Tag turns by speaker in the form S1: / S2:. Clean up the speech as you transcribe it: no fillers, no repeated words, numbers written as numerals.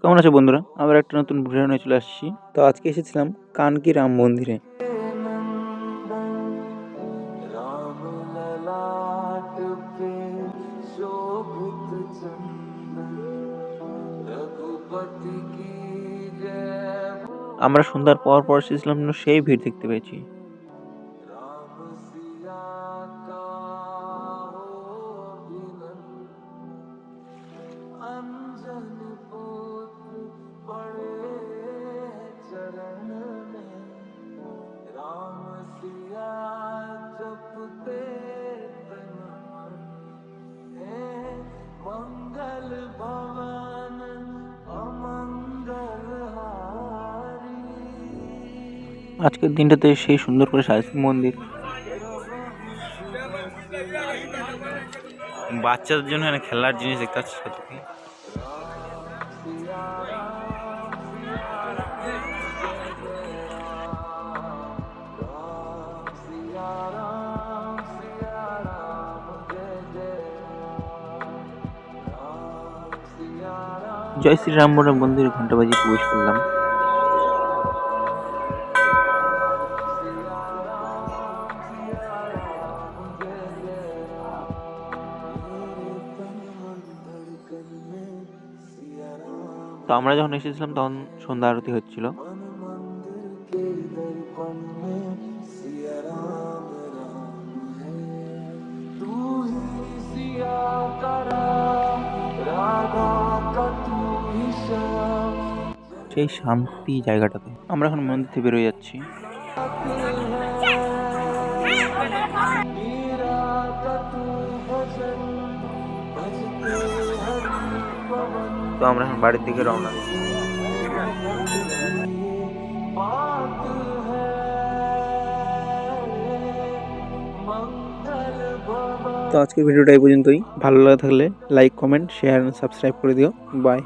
S1: কেমন আছো বন্ধুরা? আবার একটা নতুন ভিডিও নিয়ে চলে আসছি। তো আজকে এসেছিলাম কানকি রাম মন্দিরে। আমরা সন্ধ্যার পর এসেছিলাম, সেই ভিড় দেখতে পেয়েছি। আজকের দিনটাতে সেই সুন্দর করে সাজাচ্ছে মন্দির। বাচ্চাদের জন্য এখানে খেলার জিনিস দেখতে পাচ্ছি। জয় শ্রীরাম বলে মন্দিরে ঘন্টা বাজিয়ে প্রবেশ করলাম। তো আমরা যখন এসেছিলাম তখন সন্ধ্যা আরতি হচ্ছিল। সেই শান্তি জায়গাটাতে আমরা এখন মন্দির থেকে বেরোয় যাচ্ছি। তো আমরা এখন বাড়ির দিকে রওনা। তো আজকের ভিডিওটা এই পর্যন্তই। ভালো লাগা থাকলে লাইক, কমেন্ট, শেয়ার, সাবস্ক্রাইব করে দিও। বাই।